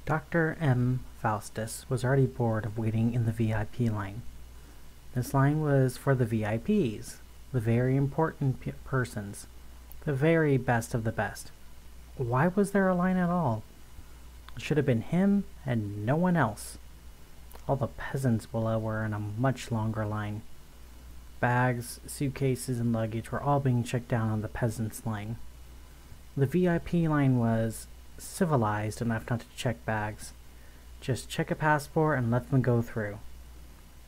Dr. M. Faustus was already bored of waiting in the VIP line. This line was for the VIPs, the very important persons, the very best of the best. Why was there a line at all? It should have been him and no one else. All the peasants below were in a much longer line. Bags, suitcases, and luggage were all being checked down on the peasants' line. The VIP line was civilized enough not to check bags. Just check a passport and let them go through.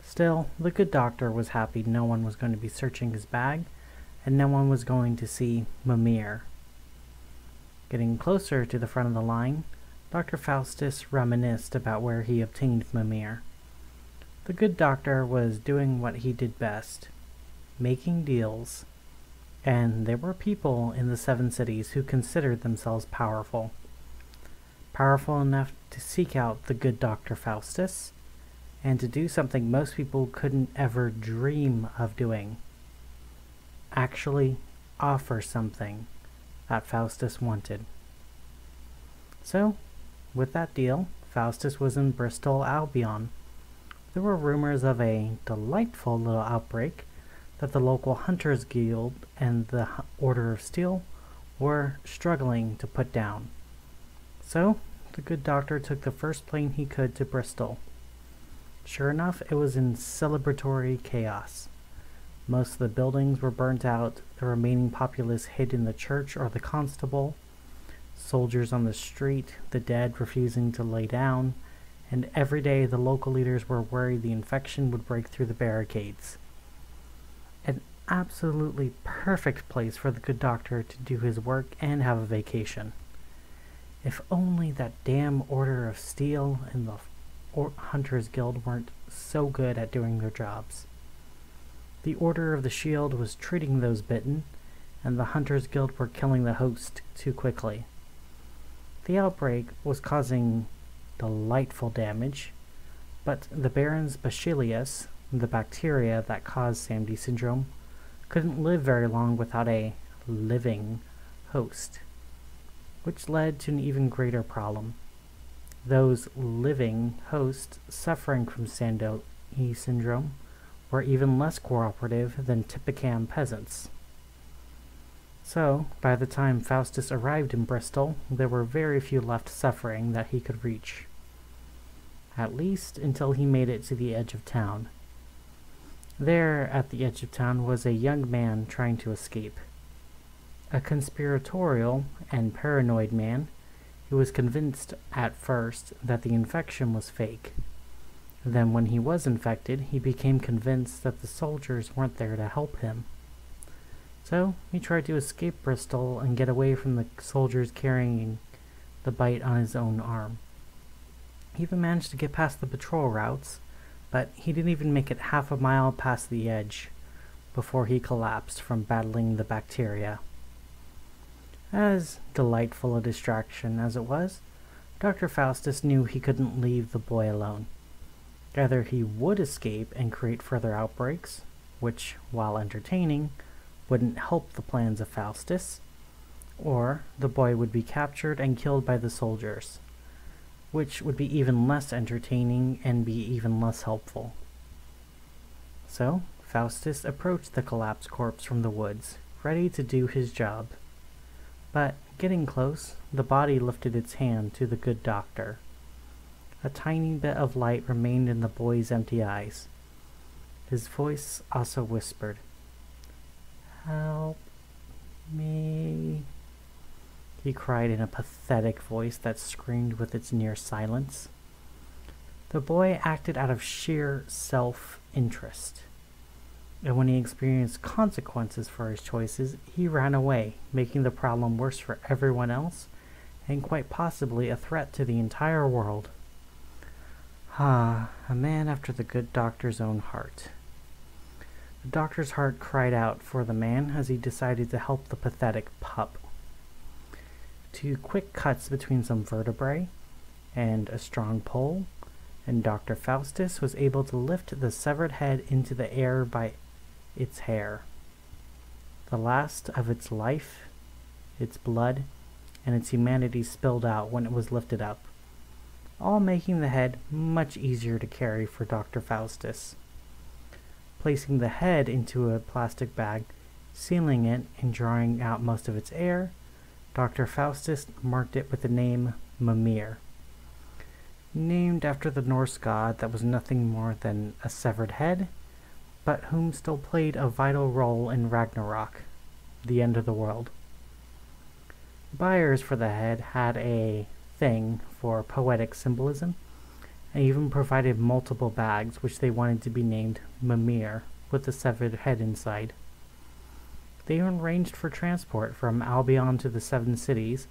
Still, the good doctor was happy no one was going to be searching his bag, and no one was going to see Mimir. Getting closer to the front of the line, Dr. Faustus reminisced about where he obtained Mimir. The good doctor was doing what he did best, making deals, and there were people in the 7 cities who considered themselves powerful. Powerful enough to seek out the good Doctor Faustus, and to do something most people couldn't ever dream of doing. Actually offer something that Faustus wanted. So, with that deal, Faustus was in Bristol, Albion. There were rumors of a delightful little outbreak that the local Hunters Guild and the Order of Steel were struggling to put down. So, the good doctor took the first plane he could to Bristol. Sure enough, it was in celebratory chaos. Most of the buildings were burnt out, the remaining populace hid in the church or the constable, soldiers on the street, the dead refusing to lay down, and every day the local leaders were worried the infection would break through the barricades. An absolutely perfect place for the good doctor to do his work and have a vacation. If only that damn Order of Steel and the Hunters Guild weren't so good at doing their jobs. The Order of the Shield was treating those bitten, and the Hunters Guild were killing the host too quickly. The outbreak was causing delightful damage, but the Baron's Bacillus, the bacteria that caused Samedi Syndrome, couldn't live very long without a living host, which led to an even greater problem. Those living hosts suffering from Samedi Syndrome were even less cooperative than Typicam peasants. So, by the time Faustus arrived in Bristol, there were very few left suffering that he could reach. At least until he made it to the edge of town. There, at the edge of town, was a young man trying to escape. A conspiratorial and paranoid man who was convinced at first that the infection was fake. Then when he was infected, he became convinced that the soldiers weren't there to help him. So he tried to escape Bristol and get away from the soldiers carrying the bite on his own arm. He even managed to get past the patrol routes, but he didn't even make it half a mile past the edge before he collapsed from battling the bacteria. As delightful a distraction as it was, Dr. Faustus knew he couldn't leave the boy alone. Either he would escape and create further outbreaks, which, while entertaining, wouldn't help the plans of Faustus, or the boy would be captured and killed by the soldiers, which would be even less entertaining and be even less helpful. So, Faustus approached the collapsed corpse from the woods, ready to do his job. But, getting close, the body lifted its hand to the good doctor. A tiny bit of light remained in the boy's empty eyes. His voice also whispered, "Help me," he cried in a pathetic voice that screamed with its near silence. The boy acted out of sheer self-interest, and when he experienced consequences for his choices, he ran away, making the problem worse for everyone else, and quite possibly a threat to the entire world. Ah, a man after the good doctor's own heart. The doctor's heart cried out for the man as he decided to help the pathetic pup. 2 quick cuts between some vertebrae and a strong pull, and Dr. Faustus was able to lift the severed head into the air by its hair. The last of its life, its blood, and its humanity spilled out when it was lifted up. all making the head much easier to carry for Dr. Faustus. Placing the head into a plastic bag, sealing it, and drawing out most of its air, Dr. Faustus marked it with the name Mimir, named after the Norse god that was nothing more than a severed head, but whom still played a vital role in Ragnarok, the end of the world. Buyers for the head had a thing for poetic symbolism, and even provided multiple bags which they wanted to be named Mimir, with the severed head inside. They even arranged for transport from Albion to the Seven Cities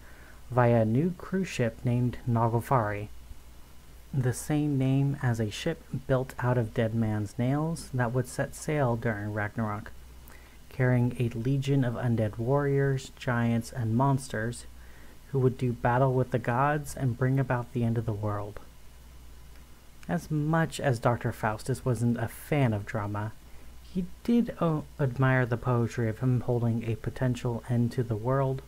via a new cruise ship named Naglfari, the same name as a ship built out of dead man's nails that would set sail during Ragnarok, carrying a legion of undead warriors, giants, and monsters who would do battle with the gods and bring about the end of the world. As much as Dr. Faustus wasn't a fan of drama, he did admire the poetry of him holding a potential end to the world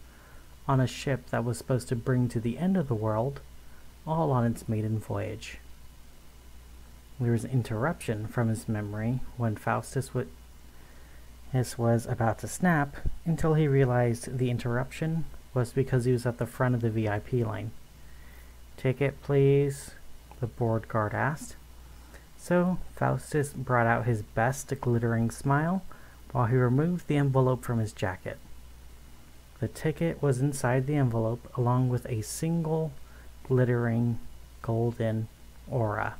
on a ship that was supposed to bring to the end of the world, all on its maiden voyage. There was an interruption from his memory when Faustus was about to snap, until he realized the interruption was because he was at the front of the VIP line. "Ticket, please," the board guard asked. So Faustus brought out his best glittering smile while he removed the envelope from his jacket. The ticket was inside the envelope along with a single glittering golden aura.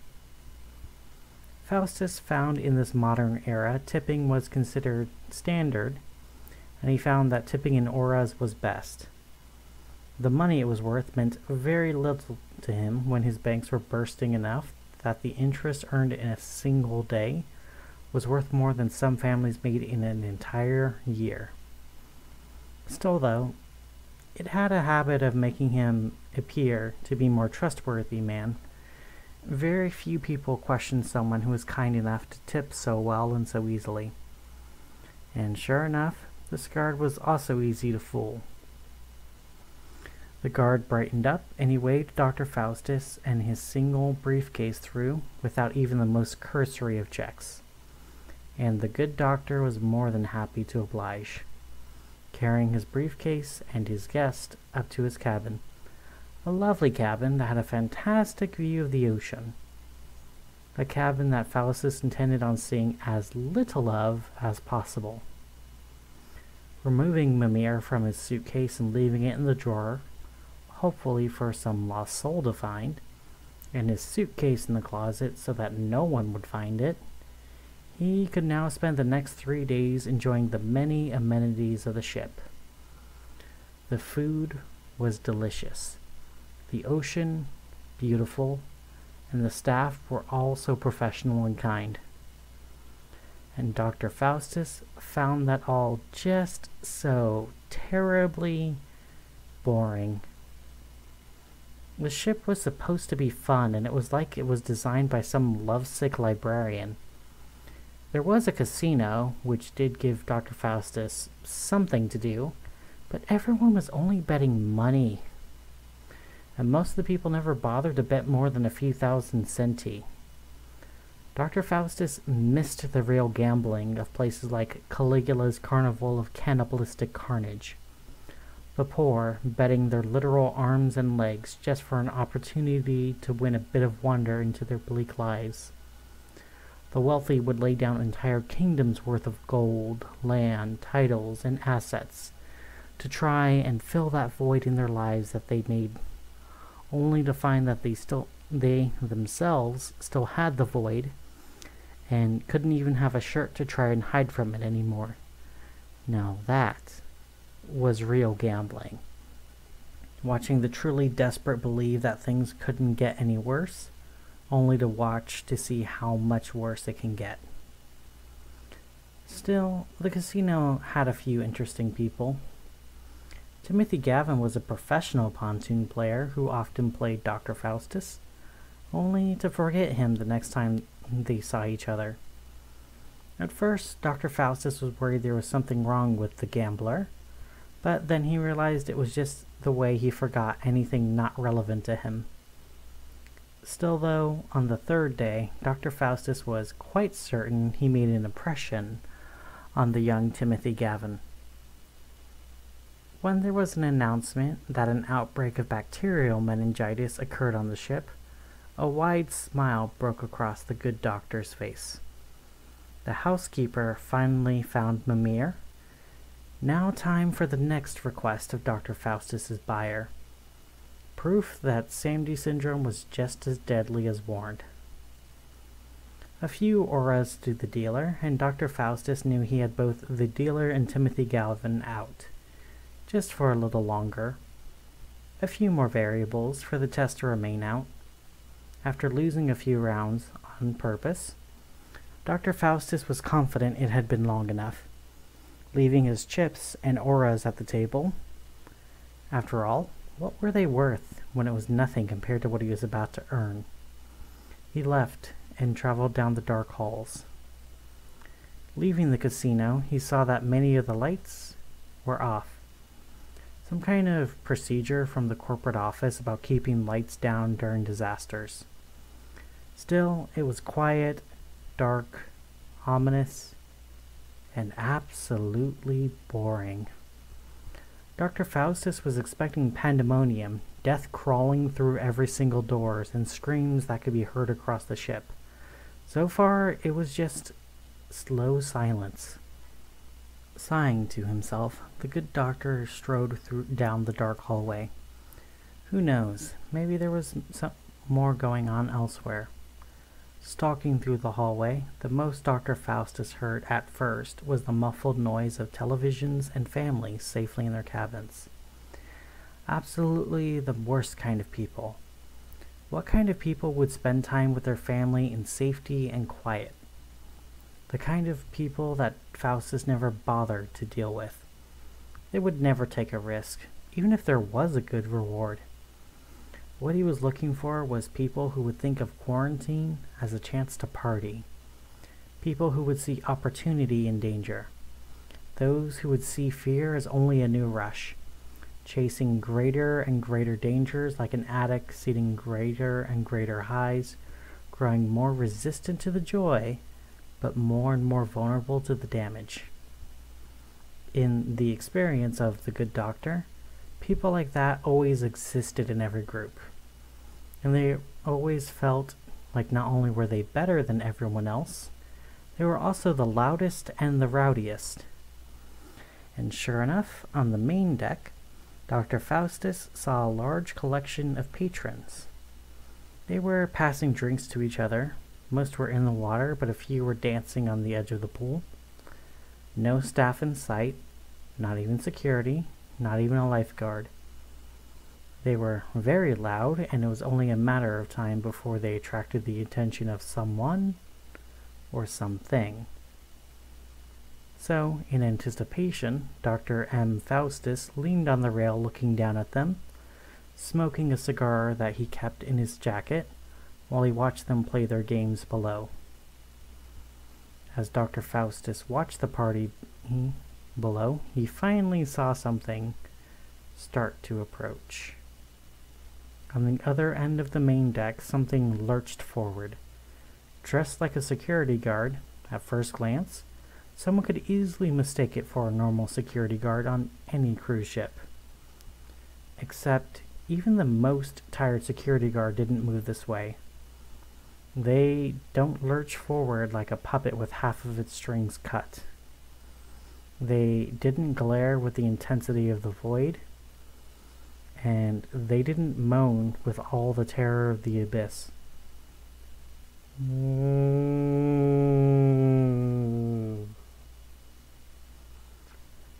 Faustus found in this modern era tipping was considered standard, and he found that tipping in auras was best. The money it was worth meant very little to him when his banks were bursting enough that the interest earned in a single day was worth more than some families made in an entire year. Still, though, it had a habit of making him appear to be a more trustworthy man. Very few people questioned someone who was kind enough to tip so well and so easily. And sure enough, this guard was also easy to fool. The guard brightened up, and he waved Dr. Faustus and his single briefcase through without even the most cursory of checks. And the good doctor was more than happy to oblige, carrying his briefcase and his guest up to his cabin. A lovely cabin that had a fantastic view of the ocean. A cabin that Faustus intended on seeing as little of as possible. Removing Mimir from his suitcase and leaving it in the drawer, hopefully for some lost soul to find, and his suitcase in the closet so that no one would find it, he could now spend the next 3 days enjoying the many amenities of the ship. The food was delicious, the ocean beautiful, and the staff were all so professional and kind. And Dr. Faustus found that all just so terribly boring. The ship was supposed to be fun, and it was like it was designed by some lovesick librarian. There was a casino, which did give Dr. Faustus something to do, but everyone was only betting money. And most of the people never bothered to bet more than a few thousand centi. Dr. Faustus missed the real gambling of places like Caligula's Carnival of Cannibalistic Carnage. The poor betting their literal arms and legs just for an opportunity to win a bit of wonder into their bleak lives. The wealthy would lay down entire kingdoms worth of gold, land, titles, and assets to try and fill that void in their lives that they made, only to find that they themselves still had the void and couldn't even have a shirt to try and hide from it anymore. Now that was real gambling. Watching the truly desperate believe that things couldn't get any worse, only to watch to see how much worse it can get. Still, the casino had a few interesting people. Timothy Gavin was a professional pontoon player who often played Dr. Faustus, only to forget him the next time they saw each other. At first, Dr. Faustus was worried there was something wrong with the gambler, but then he realized it was just the way he forgot anything not relevant to him. Still though, on the third day, Dr. Faustus was quite certain he made an impression on the young Timothy Gavin. When there was an announcement that an outbreak of bacterial meningitis occurred on the ship, a wide smile broke across the good doctor's face. The housekeeper finally found Mimir. Now time for the next request of Dr. Faustus's buyer. Proof that Samedi Syndrome was just as deadly as warned. A few auras to the dealer, and Dr. Faustus knew he had both the dealer and Timothy Galvin out, just for a little longer. A few more variables for the test to remain out. After losing a few rounds on purpose, Dr. Faustus was confident it had been long enough, leaving his chips and auras at the table. After all, what were they worth when it was nothing compared to what he was about to earn? He left and traveled down the dark halls. Leaving the casino, he saw that many of the lights were off. Some kind of procedure from the corporate office about keeping lights down during disasters. Still, it was quiet, dark, ominous, and absolutely boring. Dr. Faustus was expecting pandemonium, death crawling through every single doors, and screams that could be heard across the ship. So far, it was just slow silence. Sighing to himself, the good doctor strode down the dark hallway. Who knows, maybe there was some more going on elsewhere. Stalking through the hallway, the most Dr. Faustus heard at first was the muffled noise of televisions and families safely in their cabins. Absolutely the worst kind of people. What kind of people would spend time with their family in safety and quiet? The kind of people that Faustus never bothered to deal with. They would never take a risk, even if there was a good reward. What he was looking for was people who would think of quarantine as a chance to party. People who would see opportunity in danger. Those who would see fear as only a new rush, chasing greater and greater dangers like an addict seeking greater and greater highs, growing more resistant to the joy, but more and more vulnerable to the damage. In the experience of the good doctor, people like that always existed in every group. And they always felt like not only were they better than everyone else, they were also the loudest and the rowdiest. And sure enough, on the main deck, Dr. Faustus saw a large collection of patrons. They were passing drinks to each other. Most were in the water, but a few were dancing on the edge of the pool. No staff in sight, not even security, not even a lifeguard. They were very loud, and it was only a matter of time before they attracted the attention of someone or something. So, in anticipation, Dr. M. Faustus leaned on the rail looking down at them, smoking a cigar that he kept in his jacket, while he watched them play their games below. As Dr. Faustus watched the party below, he finally saw something start to approach. On the other end of the main deck, something lurched forward. Dressed like a security guard, at first glance, someone could easily mistake it for a normal security guard on any cruise ship. Except, even the most tired security guard didn't move this way. They don't lurch forward like a puppet with half of its strings cut. They didn't glare with the intensity of the void, and they didn't moan with all the terror of the abyss.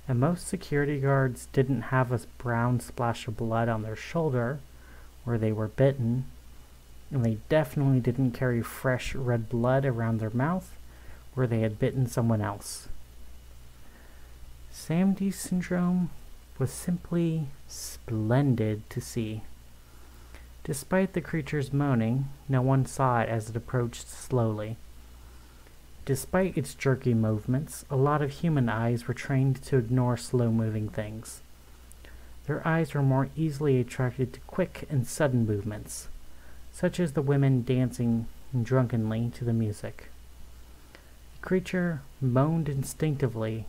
And most security guards didn't have a brown splash of blood on their shoulder where they were bitten, and they definitely didn't carry fresh red blood around their mouth where they had bitten someone else. Samedi Syndrome was simply splendid to see. Despite the creature's moaning, no one saw it as it approached slowly. Despite its jerky movements, a lot of human eyes were trained to ignore slow-moving things. Their eyes were more easily attracted to quick and sudden movements, such as the women dancing drunkenly to the music. The creature moaned instinctively,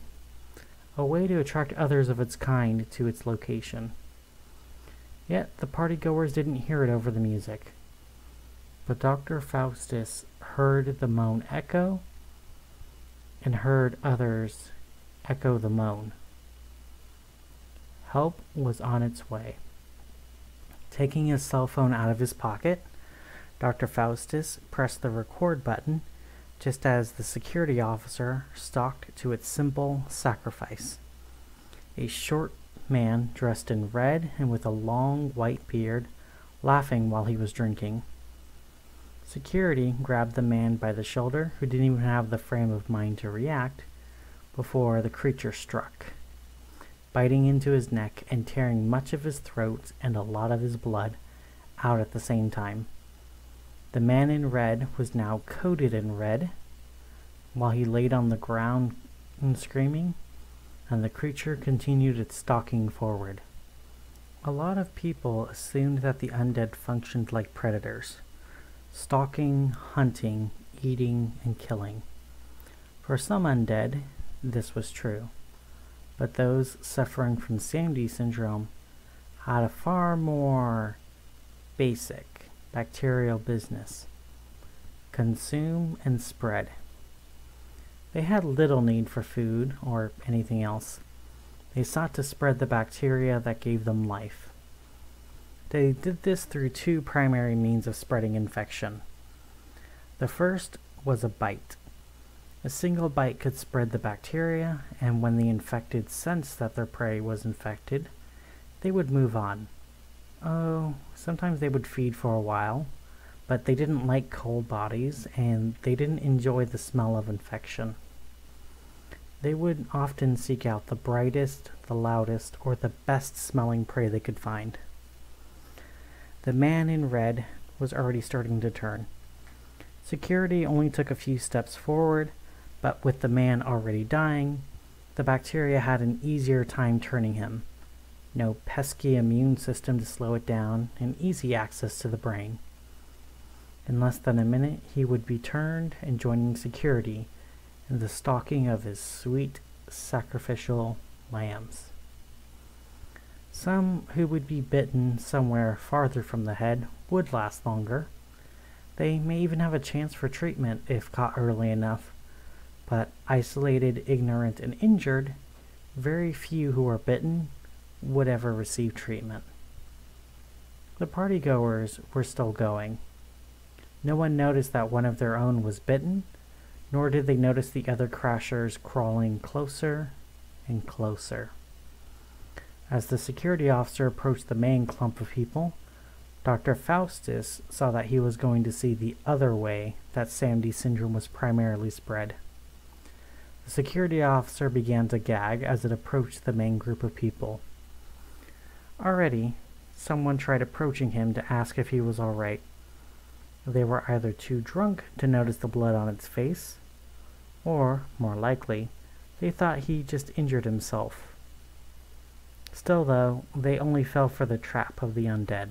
a way to attract others of its kind to its location. Yet the partygoers didn't hear it over the music. But Dr. Faustus heard the moan echo, and heard others echo the moan. Help was on its way. Taking his cell phone out of his pocket, Dr. Faustus pressed the record button just as the security officer stalked to its simple sacrifice. A short man dressed in red and with a long white beard, laughing while he was drinking. Security grabbed the man by the shoulder, who didn't even have the frame of mind to react, before the creature struck, biting into his neck and tearing much of his throat and a lot of his blood out at the same time. The man in red was now coated in red, while he laid on the ground and screaming, and the creature continued its stalking forward. A lot of people assumed that the undead functioned like predators, stalking, hunting, eating, and killing. For some undead, this was true, but those suffering from Samedi Syndrome had a far more basic bacterial business: consume and spread. They had little need for food or anything else. They sought to spread the bacteria that gave them life. They did this through two primary means of spreading infection. The first was a bite. A single bite could spread the bacteria, and when the infected sensed that their prey was infected, they would move on. Oh, sometimes they would feed for a while, but they didn't like cold bodies, and they didn't enjoy the smell of infection. They would often seek out the brightest, the loudest, or the best-smelling prey they could find. The man in red was already starting to turn. Security only took a few steps forward, but with the man already dying, the bacteria had an easier time turning him. No pesky immune system to slow it down, and easy access to the brain. In less than a minute, he would be turned and joining security in the stalking of his sweet sacrificial lambs. Some who would be bitten somewhere farther from the head would last longer. They may even have a chance for treatment if caught early enough, but isolated, ignorant, and injured, very few who are bitten would ever receive treatment. The partygoers were still going. No one noticed that one of their own was bitten, nor did they notice the other crashers crawling closer and closer. As the security officer approached the main clump of people, Dr. Faustus saw that he was going to see the other way that Samedi Syndrome was primarily spread. The security officer began to gag as it approached the main group of people. Already, someone tried approaching him to ask if he was all right. They were either too drunk to notice the blood on its face, or, more likely, they thought he just injured himself. Still, though, they only fell for the trap of the undead.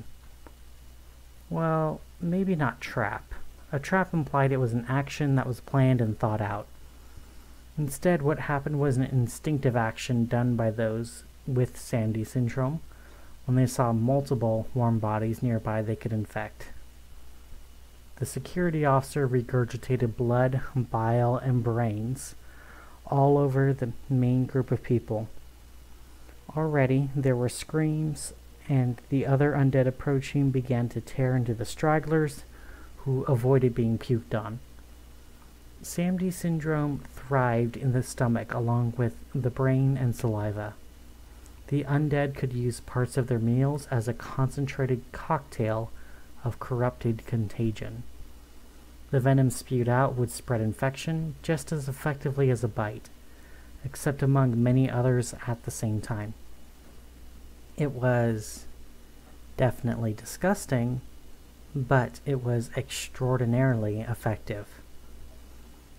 Well, maybe not trap. A trap implied it was an action that was planned and thought out. Instead, what happened was an instinctive action done by those with Samedi Syndrome when they saw multiple warm bodies nearby they could infect. The security officer regurgitated blood, bile, and brains all over the main group of people. Already there were screams, and the other undead approaching began to tear into the stragglers, who avoided being puked on. Samedi Syndrome thrived in the stomach along with the brain and saliva. The undead could use parts of their meals as a concentrated cocktail of corrupted contagion. The venom spewed out would spread infection just as effectively as a bite, except among many others at the same time. It was definitely disgusting, but it was extraordinarily effective.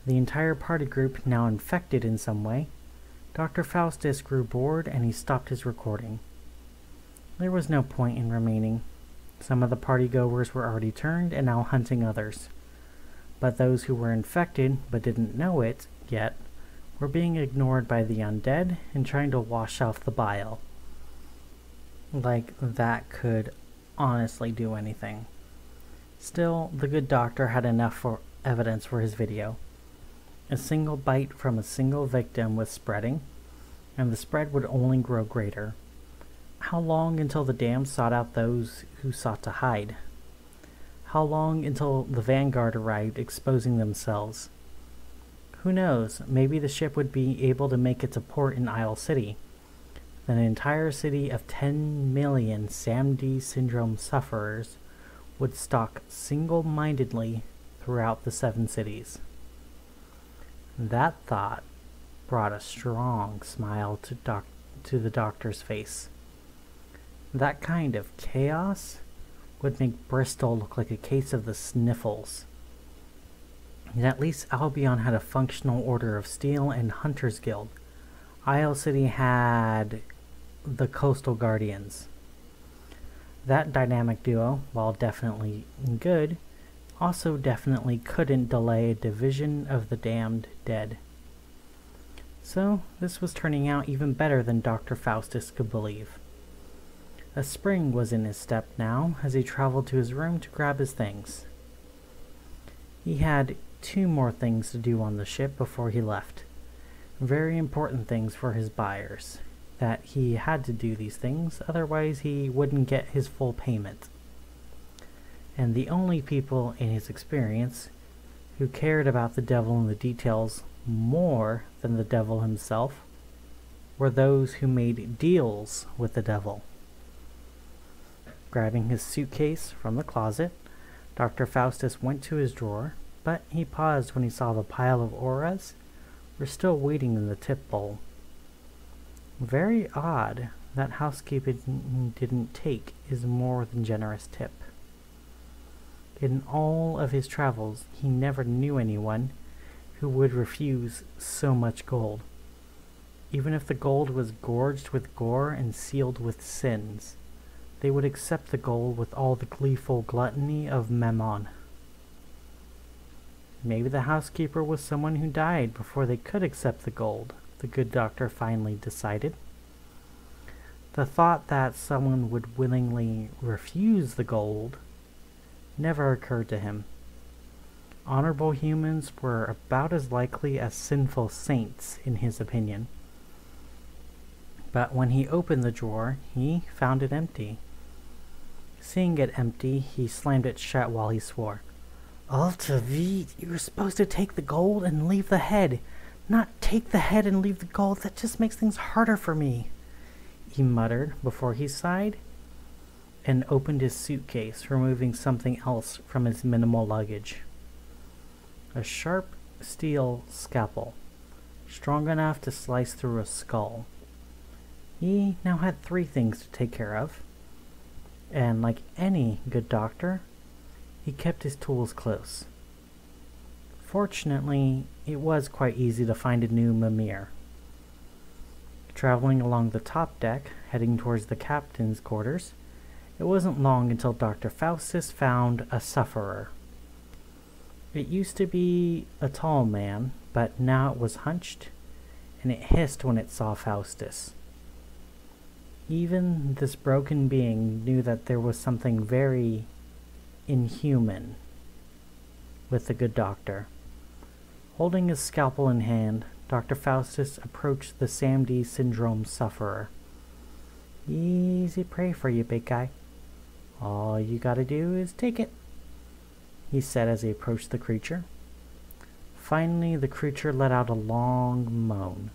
The entire party group now infected in some way, Dr. Faustus grew bored and he stopped his recording. There was no point in remaining. Some of the partygoers were already turned and now hunting others. But those who were infected but didn't know it yet were being ignored by the undead and trying to wash off the bile. Like that could honestly do anything. Still, the good doctor had enough evidence for his video. A single bite from a single victim was spreading, and the spread would only grow greater. How long until the damned sought out those who sought to hide? How long until the vanguard arrived, exposing themselves? Who knows, maybe the ship would be able to make it to port in Isle City. Then an entire city of 10 million Samedi Syndrome sufferers would stalk single-mindedly throughout the 7 cities. That thought brought a strong smile to the doctor's face. That kind of chaos would make Bristol look like a case of the sniffles. And at least Albion had a functional order of steel and Hunters Guild. Isle City had the Coastal Guardians. That dynamic duo, while definitely good, also definitely couldn't delay a division of the damned dead. So this was turning out even better than Dr. Faustus could believe. A spring was in his step now as he traveled to his room to grab his things. He had 2 more things to do on the ship before he left. Very important things for his buyers. That he had to do these things, otherwise he wouldn't get his full payment. And the only people in his experience who cared about the devil and the details more than the devil himself were those who made deals with the devil. Grabbing his suitcase from the closet, Dr. Faustus went to his drawer, but he paused when he saw the pile of auras were still waiting in the tip bowl. Very odd that housekeeping didn't take his more than generous tip. In all of his travels, he never knew anyone who would refuse so much gold, even if the gold was gorged with gore and sealed with sins. They would accept the gold with all the gleeful gluttony of Mammon. Maybe the housekeeper was someone who died before they could accept the gold, the good doctor finally decided. The thought that someone would willingly refuse the gold never occurred to him. Honorable humans were about as likely as sinful saints, in his opinion. But when he opened the drawer, he found it empty. Seeing it empty, he slammed it shut while he swore. Alta vide, you were supposed to take the gold and leave the head, not take the head and leave the gold. That just makes things harder for me, he muttered before he sighed and opened his suitcase, removing something else from his minimal luggage. A sharp steel scalpel, strong enough to slice through a skull. He now had 3 things to take care of, and like any good doctor, he kept his tools close. Fortunately, it was quite easy to find a new mimir. Traveling along the top deck, heading towards the captain's quarters, it wasn't long until Dr. Faustus found a sufferer. It used to be a tall man, but now it was hunched, and it hissed when it saw Faustus. Even this broken being knew that there was something very inhuman with the good doctor. Holding his scalpel in hand, Dr. Faustus approached the Samedi Syndrome sufferer. Easy prey for you, big guy. All you gotta do is take it, he said as he approached the creature. Finally, the creature let out a long moan.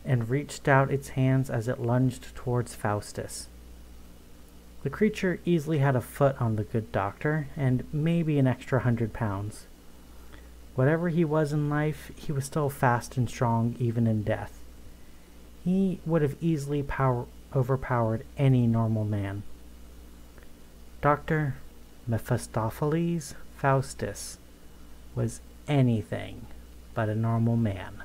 And reached out its hands as it lunged towards Faustus. The creature easily had a foot on the good doctor, and maybe an extra 100 pounds. Whatever he was in life, he was still fast and strong even in death. He would have easily overpowered any normal man. Doctor Mephistopheles Faustus was anything but a normal man.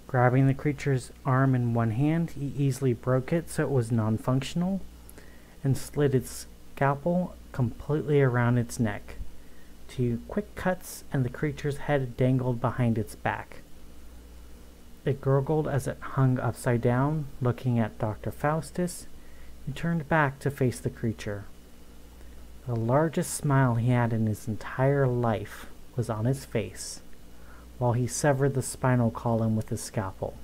Grabbing the creature's arm in one hand, he easily broke it so it was non-functional and slid its scalpel completely around its neck. 2 quick cuts and the creature's head dangled behind its back. It gurgled as it hung upside down, looking at Dr. Faustus, who turned back to face the creature. The largest smile he had in his entire life was on his face, while he severed the spinal column with his scalpel.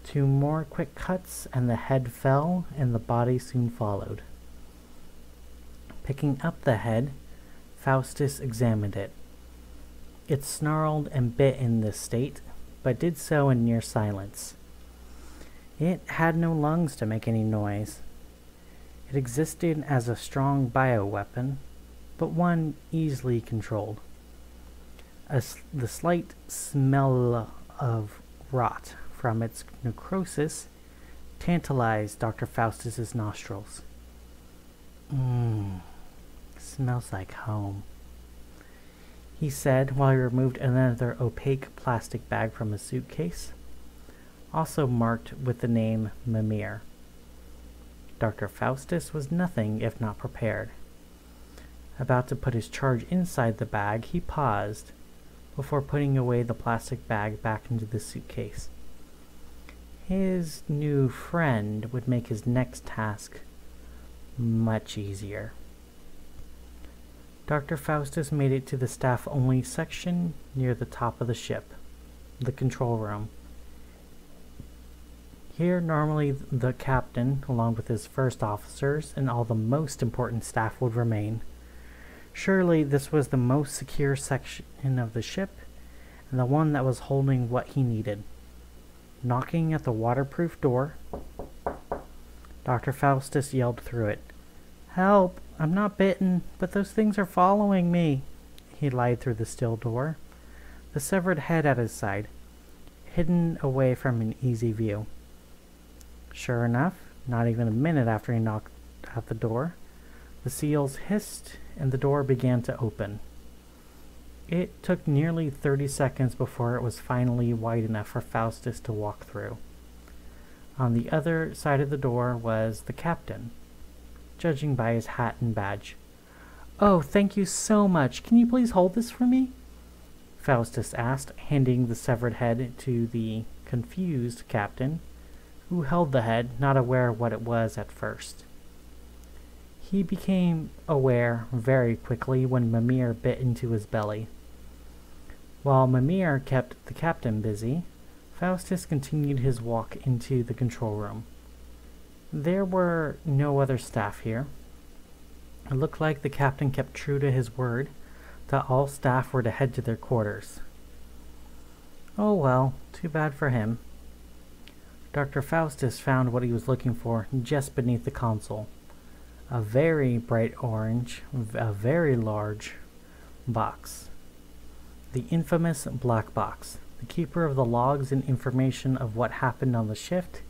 2 more quick cuts and the head fell, and the body soon followed. Picking up the head, Faustus examined it. It snarled and bit in this state, but did so in near silence. It had no lungs to make any noise. It existed as a strong bioweapon, but one easily controlled. The slight smell of rot from its necrosis tantalized Dr. Faustus's nostrils. Smells like home, he said while he removed another opaque plastic bag from his suitcase, also marked with the name Mimir. Dr. Faustus was nothing if not prepared. About to put his charge inside the bag, he paused before putting away the plastic bag back into the suitcase. His new friend would make his next task much easier. Dr. Faustus made it to the staff-only section near the top of the ship, the control room. Here, normally the captain, along with his first officers and all the most important staff, would remain. Surely this was the most secure section of the ship, and the one that was holding what he needed. Knocking at the waterproof door, Dr. Faustus yelled through it. "Help! I'm not bitten, but those things are following me," he lied through the steel door, the severed head at his side, hidden away from an easy view. Sure enough, not even a minute after he knocked at the door, the seals hissed and the door began to open. It took nearly 30 seconds before it was finally wide enough for Faustus to walk through. On the other side of the door was the captain, judging by his hat and badge. "Oh, thank you so much. Can you please hold this for me?" Faustus asked, handing the severed head to the confused captain, who held the head, not aware what it was at first. He became aware very quickly when Mimir bit into his belly. While Mimir kept the captain busy, Faustus continued his walk into the control room. There were no other staff here. It looked like the captain kept true to his word that all staff were to head to their quarters. Oh well, too bad for him. Dr. Faustus found what he was looking for just beneath the console. A very bright orange, a very large box. The infamous black box, the keeper of the logs and information of what happened on the shift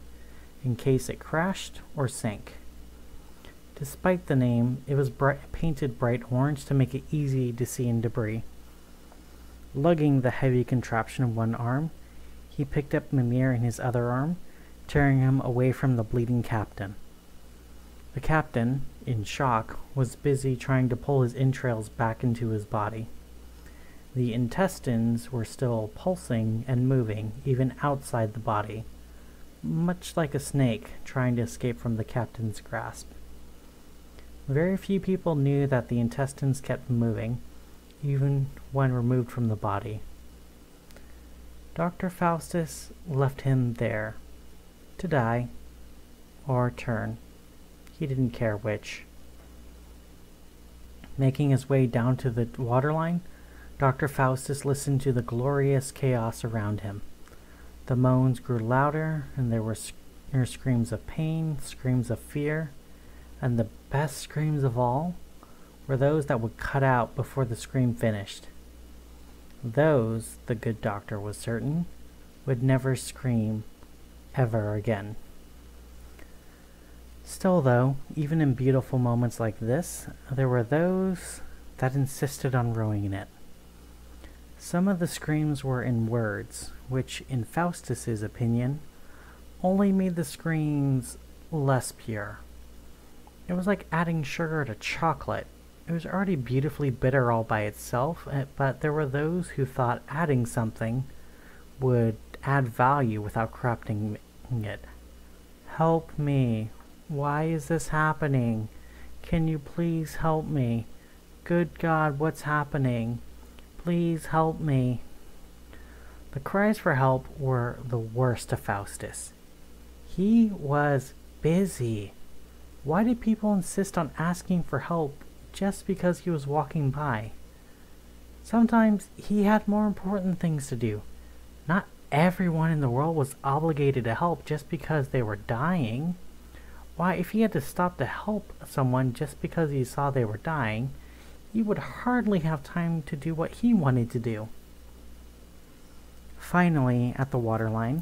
in case it crashed or sank. Despite the name, it was painted bright orange to make it easy to see in debris. Lugging the heavy contraption in one arm, he picked up Mimir in his other arm, tearing him away from the bleeding captain. The captain, in shock, was busy trying to pull his entrails back into his body. The intestines were still pulsing and moving, even outside the body, much like a snake trying to escape from the captain's grasp. Very few people knew that the intestines kept moving, even when removed from the body. Dr. Faustus left him there, to die, or turn. He didn't care which. Making his way down to the waterline, Dr. Faustus listened to the glorious chaos around him. The moans grew louder, and there were screams of pain, screams of fear, and the best screams of all were those that would cut out before the scream finished. Those, the good doctor was certain, would never scream ever again. Still though, even in beautiful moments like this, there were those that insisted on ruining it. Some of the screams were in words, which, in Faustus's opinion, only made the screams less pure. It was like adding sugar to chocolate. It was already beautifully bitter all by itself, but there were those who thought adding something would add value without corrupting it. Help me. Why is this happening? Can you please help me? Good God, what's happening? Please help me. The cries for help were the worst to Faustus. He was busy. Why did people insist on asking for help just because he was walking by? Sometimes he had more important things to do. Not everyone in the world was obligated to help just because they were dying. Why, if he had to stop to help someone just because he saw they were dying, he would hardly have time to do what he wanted to do. Finally, at the waterline,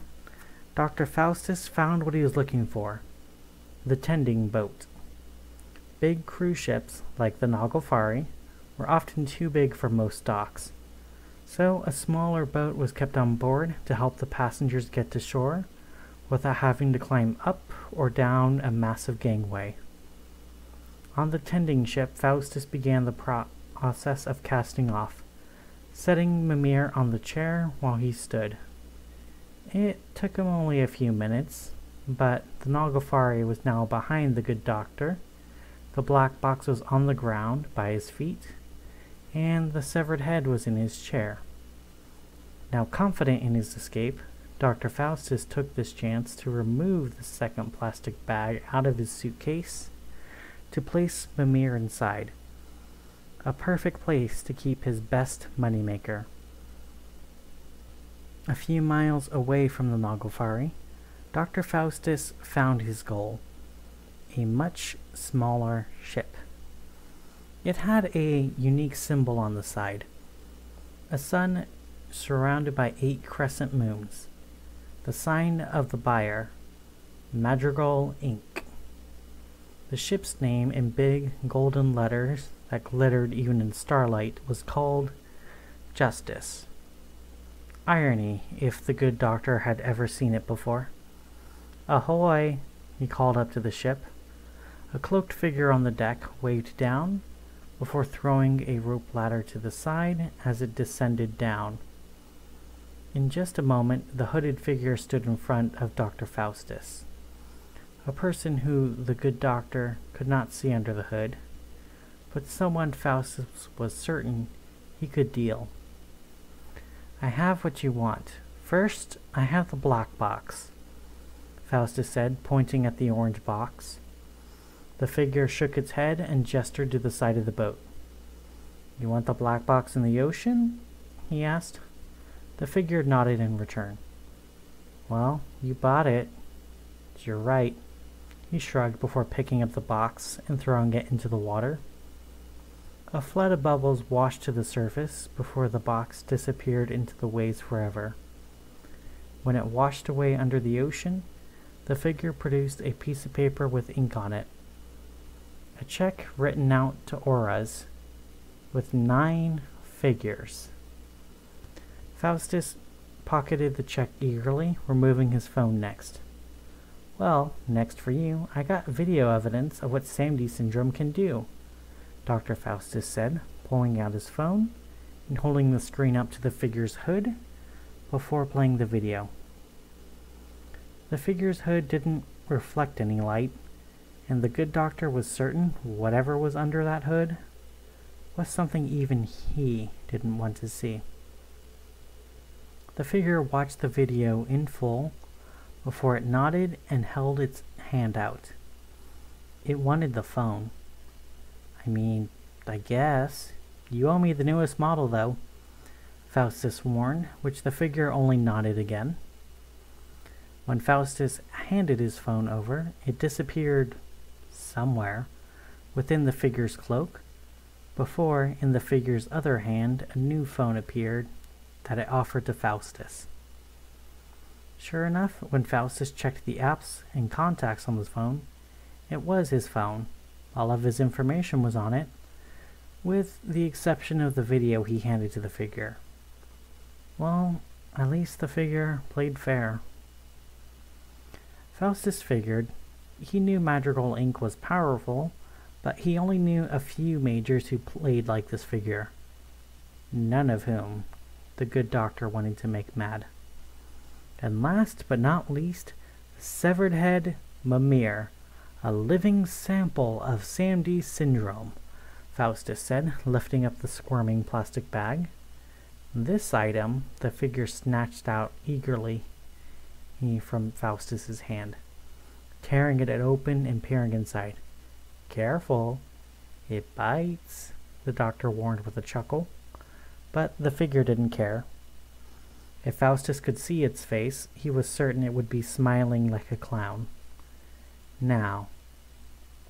Dr. Faustus found what he was looking for: the tending boat. Big cruise ships, like the Naglfari, were often too big for most docks, so a smaller boat was kept on board to help the passengers get to shore without having to climb up or down a massive gangway. On the tending ship, Faustus began the process of casting off, setting Mimir on the chair while he stood. It took him only a few minutes, but the Naglfari was now behind the good doctor, the black box was on the ground by his feet, and the severed head was in his chair. Now confident in his escape, Dr. Faustus took this chance to remove the second plastic bag out of his suitcase to place Mimir inside. A perfect place to keep his best moneymaker. A few miles away from the Naglfari, Dr. Faustus found his goal: a much smaller ship. It had a unique symbol on the side: a sun surrounded by 8 crescent moons, the sign of the buyer, Madrigal Inc. The ship's name in big golden letters that glittered even in starlight was called Justice. Irony, if the good doctor had ever seen it before. "Ahoy!" he called up to the ship. A cloaked figure on the deck waved down before throwing a rope ladder to the side as it descended down. In just a moment, the hooded figure stood in front of Dr. Faustus, a person who the good doctor could not see under the hood, but someone Faustus was certain he could deal. "I have what you want. First, I have the black box," Faustus said, pointing at the orange box. The figure shook its head and gestured to the side of the boat. "You want the black box in the ocean?" he asked. The figure nodded in return. "Well, you bought it. You're right," he shrugged before picking up the box and throwing it into the water. A flood of bubbles washed to the surface before the box disappeared into the waves forever. When it washed away under the ocean, the figure produced a piece of paper with ink on it. A check written out to Auras with 9 figures. Faustus pocketed the check eagerly, removing his phone next. "Well, next for you, I got video evidence of what Samedi Syndrome can do," Dr. Faustus said, pulling out his phone and holding the screen up to the figure's hood before playing the video. The figure's hood didn't reflect any light, and the good doctor was certain whatever was under that hood was something even he didn't want to see. The figure watched the video in full before it nodded and held its hand out. It wanted the phone. "I mean, I guess. You owe me the newest model, though," Faustus warned, which the figure only nodded again. When Faustus handed his phone over, it disappeared somewhere within the figure's cloak, before, in the figure's other hand, a new phone appeared that it offered to Faustus. Sure enough, when Faustus checked the apps and contacts on the phone, it was his phone. All of his information was on it, with the exception of the video he handed to the figure. Well, at least the figure played fair. Faustus figured he knew magical ink was powerful, but he only knew a few mages who played like this figure, none of whom the good doctor wanted to make mad. And last but not least, the severed head Mimir, a living sample of Samedi Syndrome, Faustus said, lifting up the squirming plastic bag. This item the figure snatched out eagerly from Faustus's hand, tearing it open and peering inside. Careful, it bites, the doctor warned with a chuckle. But the figure didn't care. If Faustus could see its face, he was certain it would be smiling like a clown. Now,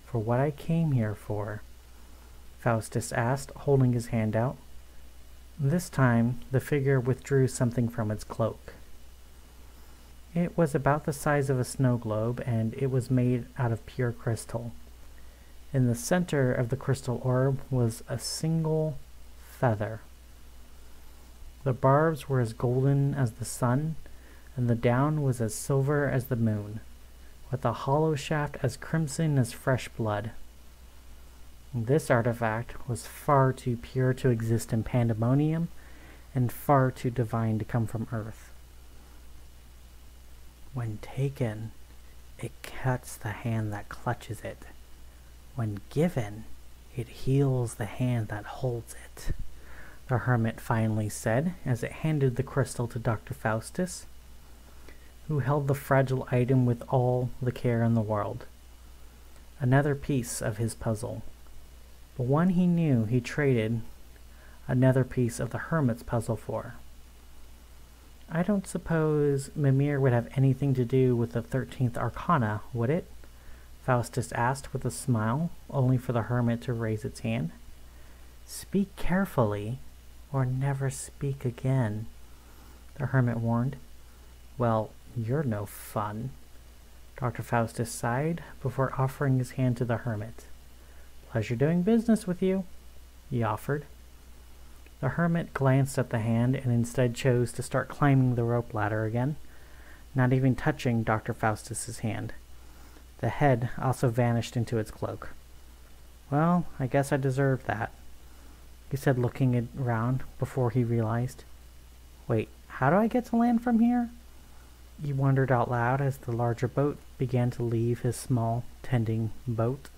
for what I came here for, Faustus asked, holding his hand out. This time, the figure withdrew something from its cloak. It was about the size of a snow globe, and it was made out of pure crystal. In the center of the crystal orb was a single feather. The barbs were as golden as the sun, and the down was as silver as the moon, with a hollow shaft as crimson as fresh blood. This artifact was far too pure to exist in Pandemonium, and far too divine to come from Earth. When taken, it cuts the hand that clutches it. When given, it heals the hand that holds it, the hermit finally said as it handed the crystal to Dr. Faustus, who held the fragile item with all the care in the world. Another piece of his puzzle, but one he knew he traded another piece of the hermit's puzzle for. I don't suppose Mimir would have anything to do with the 13th Arcana, would it? Faustus asked with a smile, only for the hermit to raise its hand. Speak carefully, or never speak again, the hermit warned. Well, you're no fun. Dr. Faustus sighed before offering his hand to the hermit. Pleasure doing business with you, he offered. The hermit glanced at the hand and instead chose to start climbing the rope ladder again, not even touching Dr. Faustus's hand. The head also vanished into its cloak. Well, I guess I deserved that, he said, looking around before he realized. Wait, how do I get to land from here? He wondered out loud as the larger boat began to leave his small tending boat.